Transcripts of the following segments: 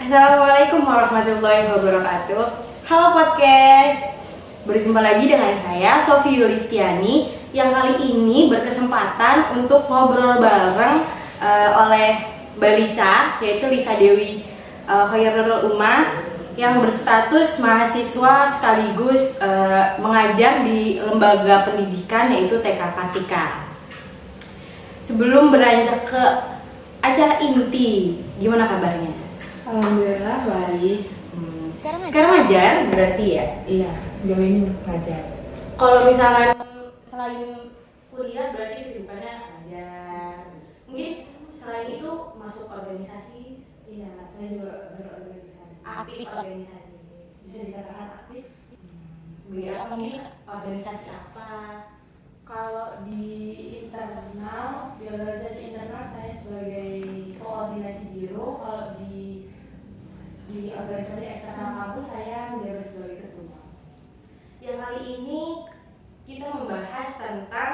Assalamualaikum warahmatullahi wabarakatuh. Halo podcast, berjumpa lagi dengan saya Sofi Yulistiani yang kali ini berkesempatan untuk ngobrol bareng oleh Mbak Lisa, yaitu Lisa Dewi Khairul Umah yang berstatus mahasiswa sekaligus mengajar di lembaga pendidikan yaitu TK Kartika. Sebelum beranjak ke acara inti, gimana kabarnya? Alhamdulillah baik. Sekarang ngajar berarti ya? Iya, sejauh ini ngajar. Kalau misalkan selain kuliah berarti kesibukannya ngajar. Mungkin selain itu masuk organisasi? Iya, saya juga berorganisasi. Aktif organisasi. Bisa dikatakan aktif. Sebagai apa mungkin organisasi apa? Kalau di internal, di organisasi internal saya sebagai koordinasi biro. Kalau di organisasi eksternal kampus saya menjabat sebagai ketua. Yang kali ini kita membahas tentang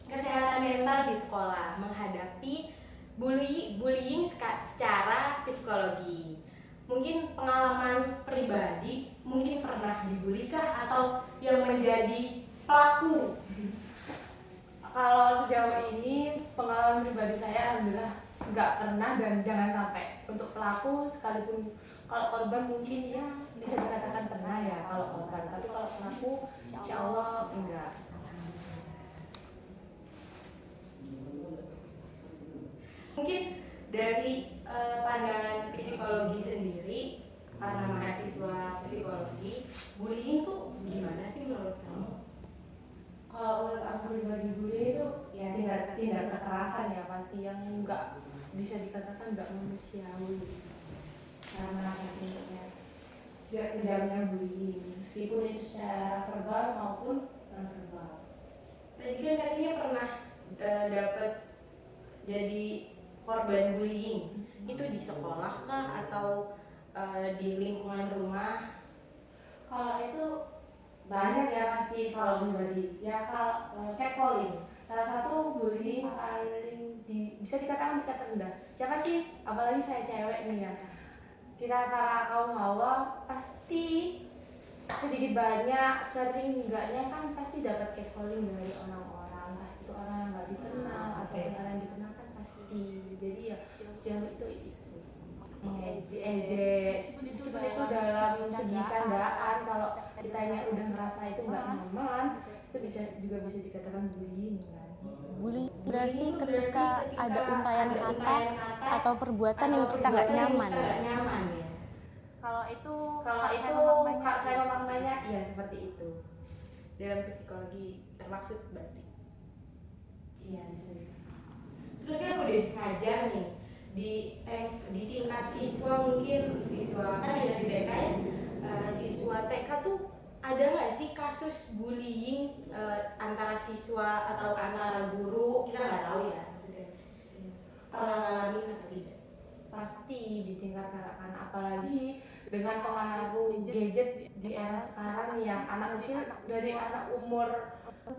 kesehatan mental di sekolah menghadapi bullying secara psikologi. Mungkin pengalaman pribadi, mungkin pernah dibully kah atau yang menjadi pelaku? Kalau sejauh ini pengalaman pribadi saya alhamdulillah nggak pernah dan jangan sampai. Untuk pelaku sekalipun kalau korban mungkin ya bisa dikatakan pernah ya kalau korban, tapi kalau pelaku insya Allah enggak. Mungkin dari pandangan psikologi sendiri, karena mahasiswa psikologi, bullying tuh gimana sih menurut kamu? Kalau menurut aku pribadi bully itu ya tindak kekerasan ya pasti yang enggak bisa dikatakan enggak manusiawi karena bentuknya kejamnya bullying meskipun itu secara verbal maupun non verbal. Tadi kan katanya pernah dapat jadi korban bullying, itu di sekolah kah atau di lingkungan rumah? Kalau itu banyak ya pasti kalau pribadi ya. Kalau catcalling salah satu bullying paling bisa dikatakan tingkat rendah. Siapa sih, apalagi saya cewek nih ya, kita para kaum hawa pasti sedikit banyak sering enggaknya kan pasti dapat catcalling dari orang-orang, entah itu orang yang nggak dikenal atau orang yang dikenal kan pasti. Jadi ya sejauh itu mengejek meskipun itu dalam segi candaan. Kalau ditanya udah merasa itu nggak nyaman, itu juga bisa dikatakan bullying kan. Bullying berarti ketika ada untayan kata atau perbuatan yang kita nggak nyaman ya. Kalau itu kak saya memaknainya iya seperti itu. Dalam psikologi termaksud berarti. Iya bisa. Terus kan udah ngajar nih di tingkat siswa, mungkin siswa kan ada di TK ya, siswa TK tuh ada nggak sih kasus bullying antara siswa atau antara guru? Kita nggak tahu ya maksudnya. Pernah ngalamin atau tidak? Pasti di tingkat kanak-kanak, apalagi dengan pengaruh gadget di era sekarang yang anak kecil dari anak umur 1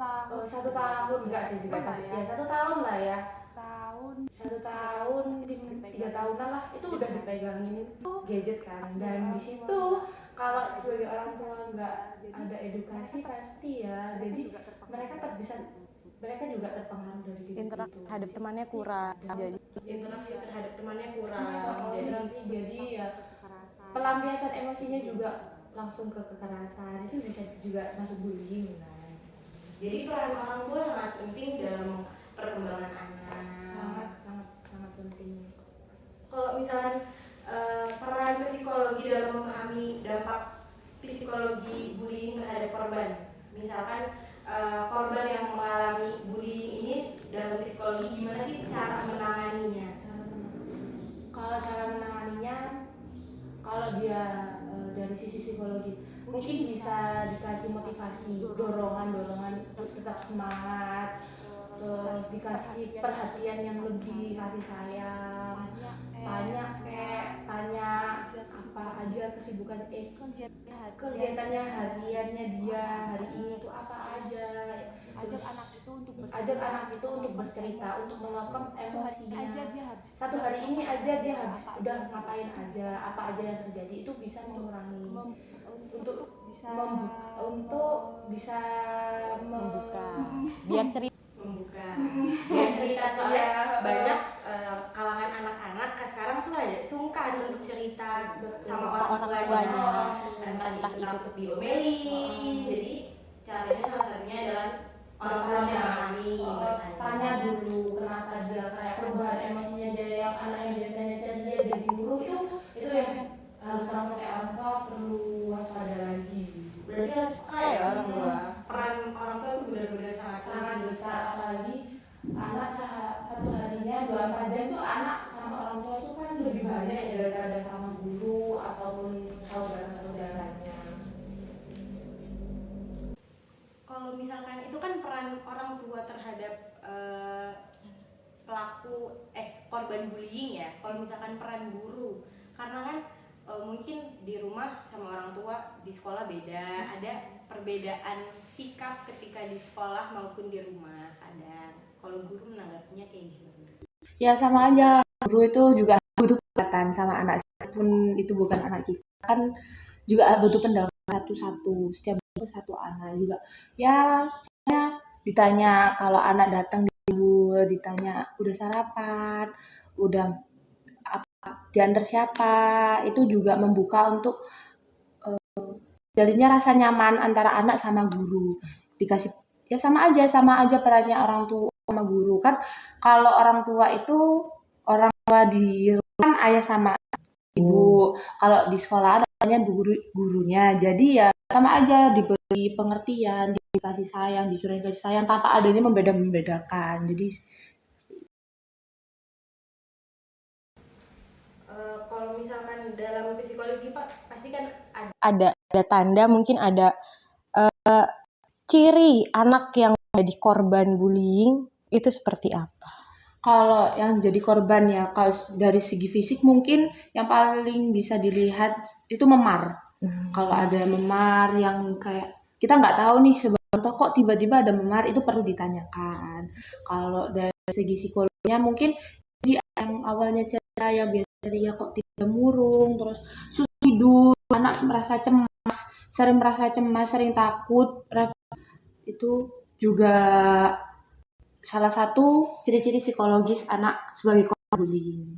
tahun enggak sih juga ya 1 tahun lah ya, 1 tahun 3 tahunan lah itu udah dipegangin gadget kan. Dan di situ kalau sebagai orang tua nggak ada edukasi pasti ya, jadi mereka juga terpengaruh dari gadget Interaksi itu. terhadap temannya kurang, jadi Interaksi terhadap temannya kurang. Jadi ya pelampiasan emosinya juga langsung ke kekerasan, itu bisa juga masuk bullying kan. Jadi peran orang tua sangat penting dalam perkembangan anak. Sangat penting. Kalau misalkan peran psikologi dalam memahami dampak psikologi bullying terhadap korban, misalkan korban yang mengalami bullying ini dalam psikologi gimana sih cara menanganinya? Kalau cara menanganinya, kalau dia dari sisi psikologi mungkin bisa dikasih motivasi, dorongan untuk tetap semangat, terus dikasih perhatian yang lebih, kasih sayang, tanya apa aja kesibukan kegiatannya hariannya dia hari ini tuh apa aja. Terus ajak anak itu untuk bercerita, untuk meluapkan emosinya. Satu hari ini aja dia habis udah ngapain aja, apa aja yang terjadi, itu bisa mengurangi untuk bisa Membuka. Biar cerita. membuka biar cerita soalnya banyak kalangan anak-anak sekarang tuh ada sungkan untuk cerita sama orang tuanya, entah itu takut diomelin. Jadi caranya salah satunya adalah orang tua memahami, tanya dulu kenapa dia kayak perubahan emosinya dia, yang anak yang biasanya ceria jadi murung, itu yang harus langsung kayak orang tua perlu waspada lagi. Berarti harus peka ya orang tua. Peran orang tua itu benar-benar sangat besar, apalagi anak satu harinya 24 jam tuh anak sama orang tua itu kan lebih banyak ya daripada sama guru ataupun saudara-saudaranya. Kalau misalkan itu kan peran orang tua terhadap korban bullying ya. Kalau misalkan peran guru, karena kan mungkin di rumah sama orang tua, di sekolah beda, ada perbedaan sikap ketika di sekolah maupun di rumah kadang. Kalau guru menanggapinya kayak gimana? Ya sama aja, guru itu juga butuh pendekatan sama anak, pun itu bukan anak kita kan juga butuh pendekatan satu-satu, setiap butuh satu anak juga. Ya misalnya ditanya kalau anak datang ditanya udah sarapan, udah diantar siapa, itu juga membuka untuk jadinya rasa nyaman antara anak sama guru. Dikasih ya sama aja perannya orang tua sama guru kan. Kalau orang tua itu orang tua di rumah kan ayah sama ibu. Kalau di sekolah adanya gurunya. Jadi ya sama aja diberi pengertian, dikasih sayang, dicurahin kasih sayang tanpa adanya membedakan. Jadi kalau misalkan dalam psikologi Pak, pasti kan Ada tanda, mungkin ada ciri anak yang menjadi korban bullying itu seperti apa? kalau yang jadi korban ya, kalau dari segi fisik mungkin yang paling bisa dilihat itu memar. Kalau ada memar yang kayak kita nggak tahu nih sebab kok tiba-tiba ada memar, itu perlu ditanyakan. Kalau dari segi psikologinya mungkin jadi yang awalnya ceria, yang biasa ceria kok tiba murung, terus susah tidur, anak sering merasa cemas, sering takut, itu juga salah satu ciri-ciri psikologis anak sebagai korban bullying.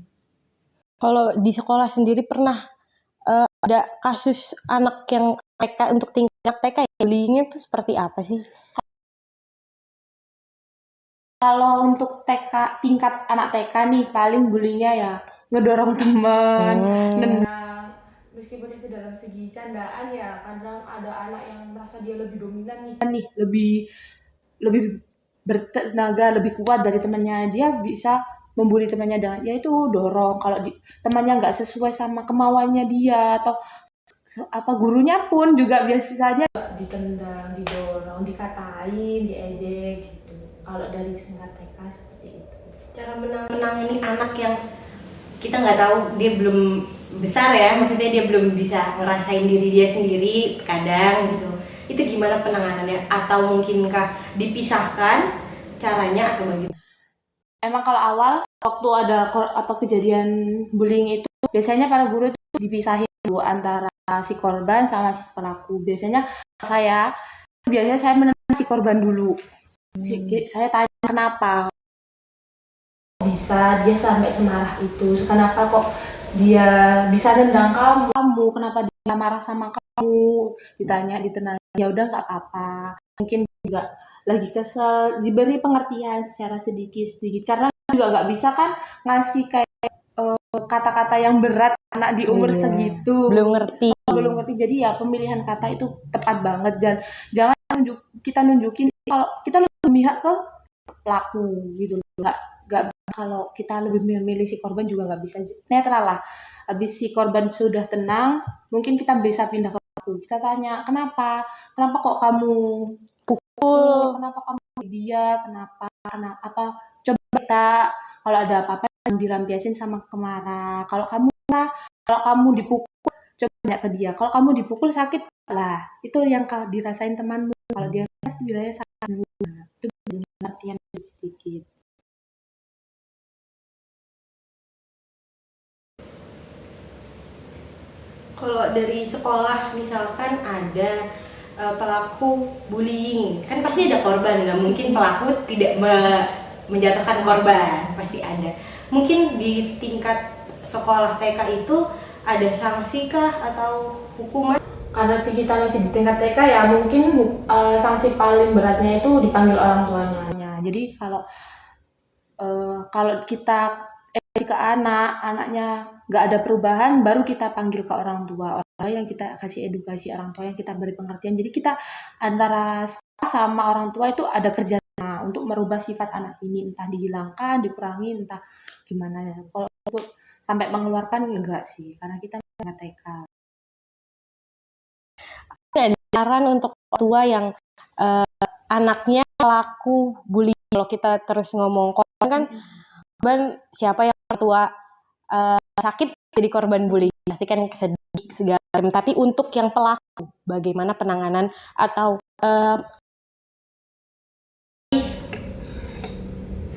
Kalau di sekolah sendiri pernah ada kasus anak yang TK, untuk tingkat TK ya, bullyingnya itu seperti apa sih? Kalau untuk tingkat anak TK nih paling bullyingnya ya ngedorong teman, Nah, meskipun itu dalam segi candaan ya, kadang ada anak yang merasa dia lebih dominan nih, lebih bertenaga, lebih kuat dari temannya, dia bisa membuli temannya dengan yaitu dorong. Kalau temannya nggak sesuai sama kemauannya dia atau gurunya pun juga biasanya ditendang, didorong, dikatain, diejek gitu. Kalau dari tingkat TK seperti itu. cara menangani anak yang kita nggak tahu, dia belum besar ya, maksudnya dia belum bisa ngerasain diri dia sendiri kadang gitu. Itu gimana penanganannya? Atau mungkinkah dipisahkan caranya atau bagaimana? emang kalau awal waktu ada kejadian bullying itu biasanya para guru itu dipisahin dulu antara si korban sama si pelaku. Biasanya saya menenangkan si korban dulu. Saya tanya kenapa Bisa dia sampai semarah itu, kenapa kok dia bisa nendang kamu, kenapa dia marah sama kamu, ditanya, ditenangin, ya udah nggak apa-apa, mungkin juga lagi kesel, diberi pengertian secara sedikit karena juga nggak bisa kan ngasih kayak kata-kata yang berat anak di umur segitu, belum ngerti. Jadi ya pemilihan kata itu tepat banget, dan jangan kita nunjukin kalau kita lebih memihak ke pelaku gitu, nggak kalau kita lebih memilih si korban juga nggak bisa, netral lah. Habis si korban sudah tenang, mungkin kita bisa pindah ke pelaku. Kita tanya kenapa kok kamu pukul, kenapa kamu dia, kenapa apa, coba kita kalau ada apa-apa dilampiasin sama kemarah. Kalau kamu dipukul coba tanya ke dia, kalau kamu dipukul sakit lah, itu yang dirasain temanmu, kalau dia pasti bilangnya sakit. Nah, itu pengertian sedikit. Kalau dari sekolah misalkan ada pelaku bullying, kan pasti ada korban, nggak mungkin pelaku tidak menjatuhkan korban, pasti ada. Mungkin di tingkat sekolah TK itu ada sanksi kah atau hukuman? Karena kita masih di tingkat TK ya, mungkin sanksi paling beratnya itu dipanggil orang tuanya. Jadi kalau kita edukasi ke anaknya nggak ada perubahan, baru kita panggil ke orang tua yang kita kasih edukasi, orang tua yang kita beri pengertian. Jadi kita antara sekolah sama orang tua itu ada kerjasama untuk merubah sifat anak ini, entah dihilangkan, dikurangi, entah gimana ya. Kalau untuk sampai mengeluarkan enggak sih, karena kita nggak TK. Ada saran untuk orang tua yang anaknya pelaku bullying. Kalau kita terus ngomong korban kan, korban siapa yang orang tua sakit jadi korban bullying, pasti kan sedih segala macam. Tapi untuk yang pelaku, bagaimana penanganan atau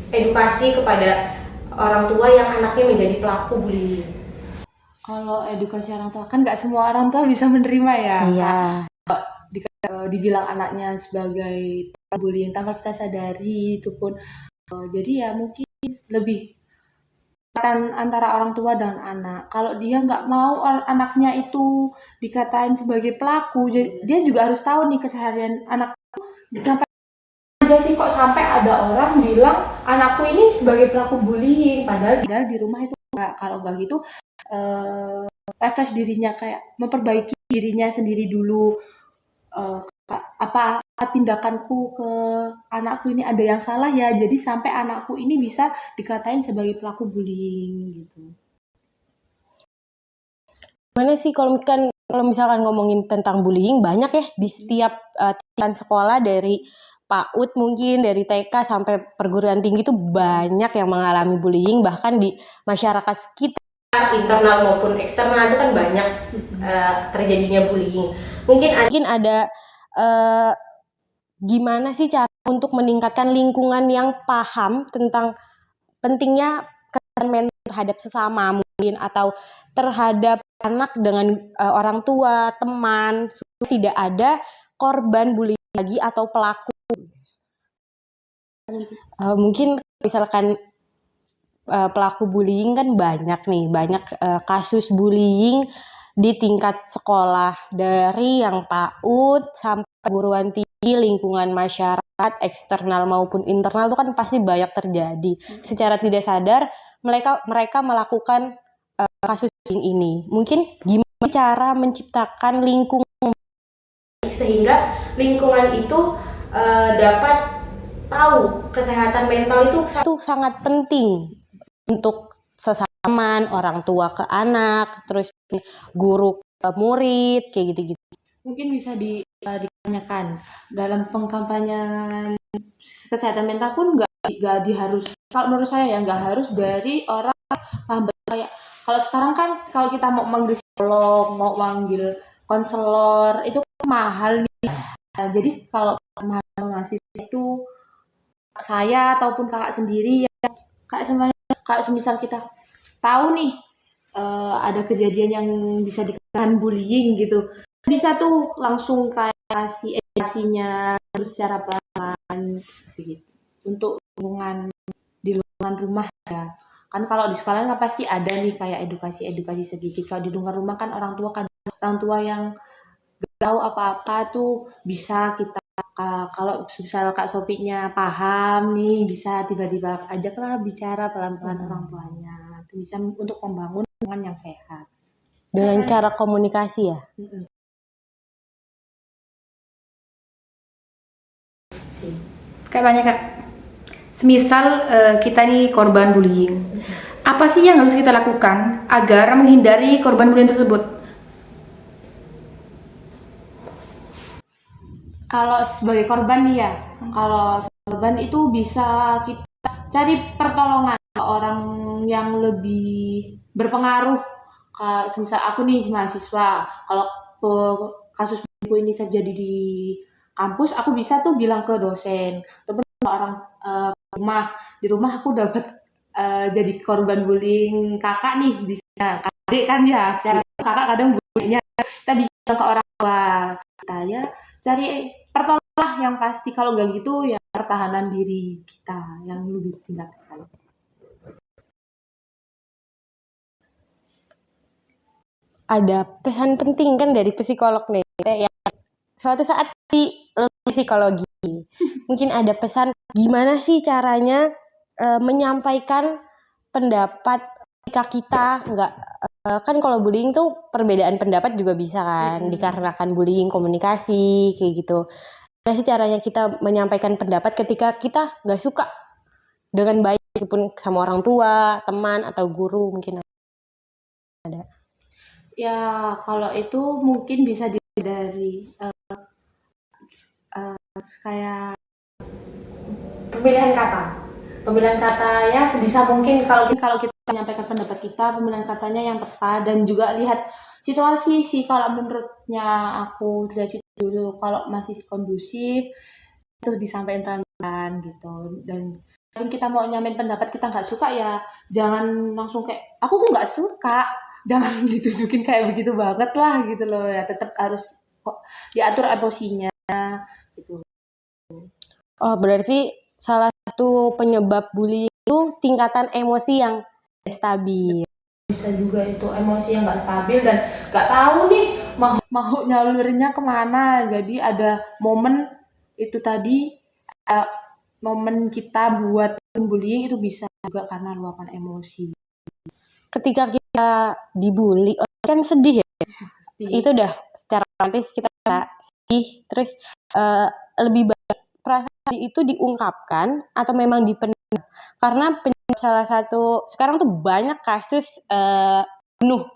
edukasi kepada orang tua yang anaknya menjadi pelaku bullying? Kalau edukasi orang tua kan nggak semua orang tua bisa menerima ya. iya, Dibilang anaknya sebagai bullying tanpa kita sadari itu pun. Jadi ya mungkin lebih antara orang tua dan anak. Kalau dia nggak mau anaknya itu dikatain sebagai pelaku, dia juga harus tahu nih keseharian anak ngapain Aja sih kok sampai ada orang bilang anakku ini sebagai pelaku bullying, padahal di rumah itu enggak. Kalau nggak gitu refresh dirinya, kayak memperbaiki dirinya sendiri dulu. Apa tindakanku ke anakku ini ada yang salah ya, jadi sampai anakku ini bisa dikatain sebagai pelaku bullying gitu. gimana sih kalau misalkan ngomongin tentang bullying, banyak ya di setiap tingkatan sekolah, dari PAUD mungkin, dari TK sampai perguruan tinggi itu banyak yang mengalami bullying. Bahkan di masyarakat sekitar, Internal maupun eksternal itu kan banyak terjadinya bullying. Mungkin ada gimana sih cara untuk meningkatkan lingkungan yang paham tentang pentingnya kesehatan mental terhadap sesama mungkin, atau terhadap anak dengan orang tua, teman, supaya tidak ada korban bullying lagi atau pelaku. Mungkin misalkan pelaku bullying kan banyak kasus bullying di tingkat sekolah, dari yang PAUD sampai perguruan tinggi, lingkungan masyarakat, eksternal maupun internal itu kan pasti banyak terjadi. Secara tidak sadar mereka melakukan kasus bullying ini. Mungkin gimana cara menciptakan lingkungan sehingga lingkungan itu dapat tahu kesehatan mental itu sangat penting untuk sesama, orang tua ke anak, terus guru ke murid, kayak gitu-gitu. Mungkin bisa ditanyakan dalam pengkampanyan kesehatan mental pun nggak diharus. Kalau menurut saya ya nggak harus dari orang paham. Kayak kalau sekarang kan kalau kita mau manggil psikolog, mau manggil konselor itu mahal nih. Nah, jadi kalau mahal masih itu saya ataupun kakak sendiri ya, kayak semisal kita tahu nih ada kejadian yang bisa dikatakan bullying gitu, bisa tuh langsung kayak kasih edukasinya secara pelan gitu untuk lingkungan di lingkungan rumah ya. Kan kalau di sekolah kan pasti ada nih kayak edukasi sedikit. Kalau di lingkungan rumah kan orang tua yang gak tahu apa-apa tuh bisa kita kalau misal Kak Sofinya paham nih, bisa tiba-tiba ajaklah bicara pelan-pelan orang tuanya. Itu bisa untuk membangun lingkungan yang sehat. Dengan cara komunikasi ya. Kak, tanya Kak, semisal kita nih korban bullying, apa sih yang harus kita lakukan agar menghindari korban bullying tersebut? Kalau sebagai korban nih ya, kalau korban itu bisa kita cari pertolongan orang yang lebih berpengaruh semisal aku nih mahasiswa, kalau kasus buku ini terjadi di kampus, aku bisa tuh bilang ke dosen ataupun ke orang rumah. Di rumah aku dapat jadi korban bullying kakak nih, bisa adik kan ya, secara kakak kadang bullyingnya kita bisa bilang ke orang tua kita ya, cari pertolongan lah yang pasti. Kalau nggak gitu ya pertahanan diri kita yang lebih ditingkatkan. Ada pesan penting kan dari psikolog nih, yang suatu saat di psikologi mungkin ada pesan gimana sih caranya menyampaikan pendapat ketika kita nggak kan kalau bullying tuh perbedaan pendapat juga bisa kan dikarenakan bullying komunikasi kayak gitu. Gimana sih caranya kita menyampaikan pendapat ketika kita nggak suka dengan baik, meskipun sama orang tua, teman atau guru mungkin ada. Ya kalau itu mungkin bisa dari kayak Pemilihan kata ya sebisa mungkin kalau kita menyampaikan pendapat kita, pemilihan katanya yang tepat dan juga lihat situasi sih. Kalau menurutnya aku lihat situasi dulu, kalau masih kondusif itu disampaikan pelan-pelan gitu. Dan kalau kita mau nyamain pendapat kita nggak suka ya jangan langsung kayak aku nggak suka, jangan ditunjukin kayak begitu banget lah gitu loh ya. Tetap harus diatur emosinya gitu. Oh, berarti salah satu penyebab bullying itu tingkatan emosi yang stabil. bisa juga itu emosi yang nggak stabil dan nggak tahu nih Mau nyalurinnya kemana. Jadi ada momen itu tadi, momen kita buat bullying itu bisa juga karena luapan emosi. Ketika kita dibully, kan sedih ya. Itu udah secara otomatis kita sedih, terus lebih baik perasaan itu diungkapkan atau memang dipendam. Karena penyebab salah satu sekarang tuh banyak kasus bunuh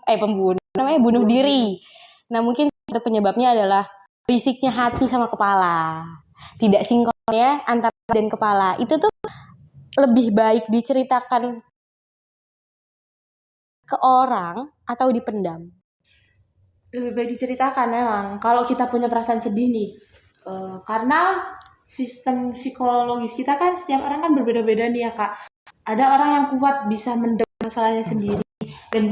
diri. Nah, mungkin satu penyebabnya adalah berisiknya hati sama kepala. Tidak sinkronnya antara dan kepala. Itu tuh lebih baik diceritakan ke orang atau dipendam. Lebih baik diceritakan memang kalau kita punya perasaan sedih nih. Karena sistem psikologis kita kan setiap orang kan berbeda-beda nih ya Kak. Ada orang yang kuat bisa mendem masalahnya sendiri dan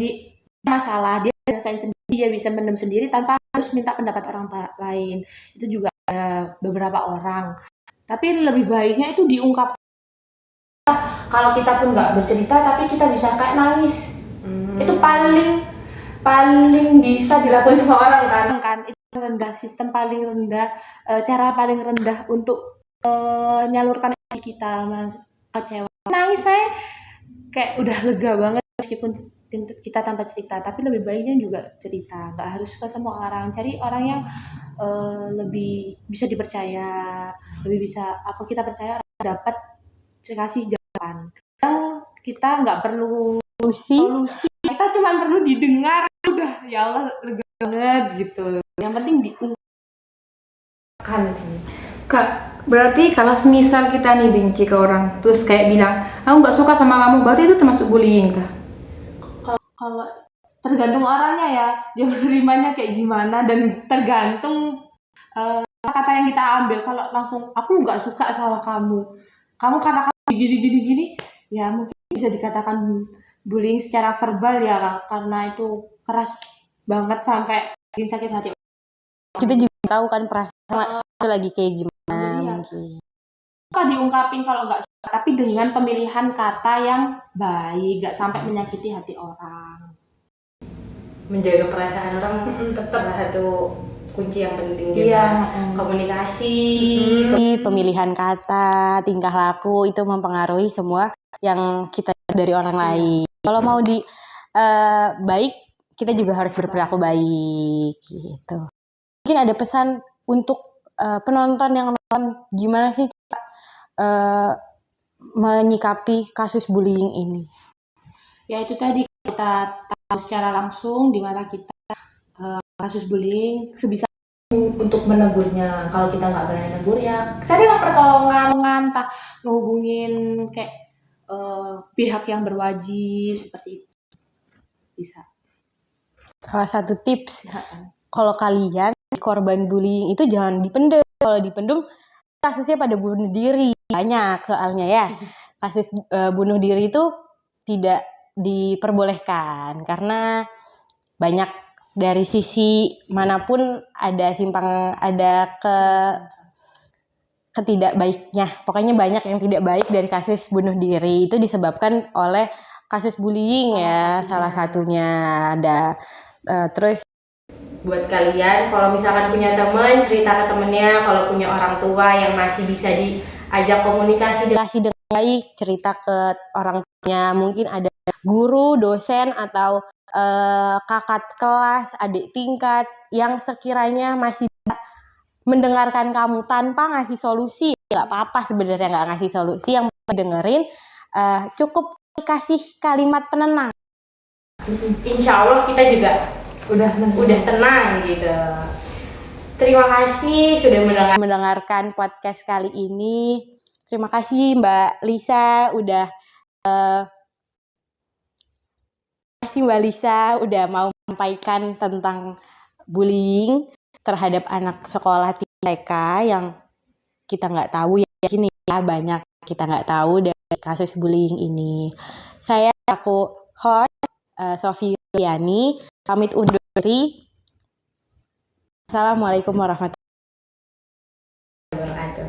masalah dia rasain sendiri, dia bisa mendem sendiri tanpa harus minta pendapat orang lain. Itu juga ada beberapa orang. Tapi lebih baiknya itu diungkap. kalau kita pun nggak bercerita tapi kita bisa kayak nangis. Itu paling bisa dilakukan sama orang kan. Itu rendah, sistem paling rendah, cara paling rendah untuk menyalurkan emosi kita, kecewa. Nangis saya kayak udah lega banget meskipun kita tanpa cerita, tapi lebih baiknya juga cerita, nggak harus ke semua orang. Cari orang yang lebih bisa dipercaya, lebih bisa kita percaya dapat kasih jawaban. Kita nggak perlu solusi, kita cuma perlu didengar, udah ya Allah lega banget gitu. Yang penting diungkapkan. Kak, berarti kalau semisal kita nih benci ke orang, terus kayak bilang, aku nggak suka sama kamu, berarti itu termasuk bullying kah? Kalau tergantung orangnya ya, dia menerimanya kayak gimana dan tergantung kata yang kita ambil. Kalau langsung aku nggak suka sama kamu karena kamu gini, ya mungkin bisa dikatakan bullying secara verbal ya, karena itu keras banget sampai bikin sakit hati. Kita juga tahu kan perasaan itu lagi kayak gimana mungkin. Apa diungkapin kalau nggak suka, tapi dengan pemilihan kata yang baik, nggak sampai menyakiti hati orang. Menjaga perasaan orang tetap salah satu kunci yang penting juga. Iya. Komunikasi, Pemilihan kata, tingkah laku itu mempengaruhi semua yang kita dari orang lain. Kalau mau baik, kita juga harus berperilaku baik gitu. Mungkin ada pesan untuk penonton yang nonton, gimana sih menyikapi kasus bullying ini? Ya itu tadi, kita tahu secara langsung di mana kita kasus bullying, sebisa Untuk menegurnya, kalau kita nggak berani negur ya carilah pertolongan, entah ngehubungin kayak pihak yang berwajib seperti itu, bisa. salah satu tips kalau kalian korban bullying itu jangan dipendem. Kalau dipendem kasusnya pada bunuh diri banyak soalnya ya. Kasus bunuh diri itu tidak diperbolehkan karena banyak dari sisi manapun ada ketidakbaiknya. Pokoknya banyak yang tidak baik dari kasus bunuh diri itu disebabkan oleh kasus bullying salah satunya ada. Terus Buat kalian, kalau misalkan punya teman, cerita ke temennya. Kalau punya orang tua yang masih bisa diajak komunikasi dengan baik, cerita ke orang tuanya. Mungkin ada guru, dosen, atau kakak kelas, adik tingkat yang sekiranya masih mendengarkan kamu tanpa ngasih solusi. Nggak apa-apa sebenarnya nggak ngasih solusi, yang dengerin cukup kasih kalimat penenang. Insya Allah kita juga udah tenang gitu. Terima kasih sudah mendengarkan podcast kali ini. Terima kasih Mbak Lisa udah mau menyampaikan tentang bullying terhadap anak sekolah TK yang kita nggak tahu ya. Ini ya banyak kita nggak tahu dari kasus bullying ini. Aku host Sofi Yuliani pamit undur diri. Assalamualaikum warahmatullahi wabarakatuh.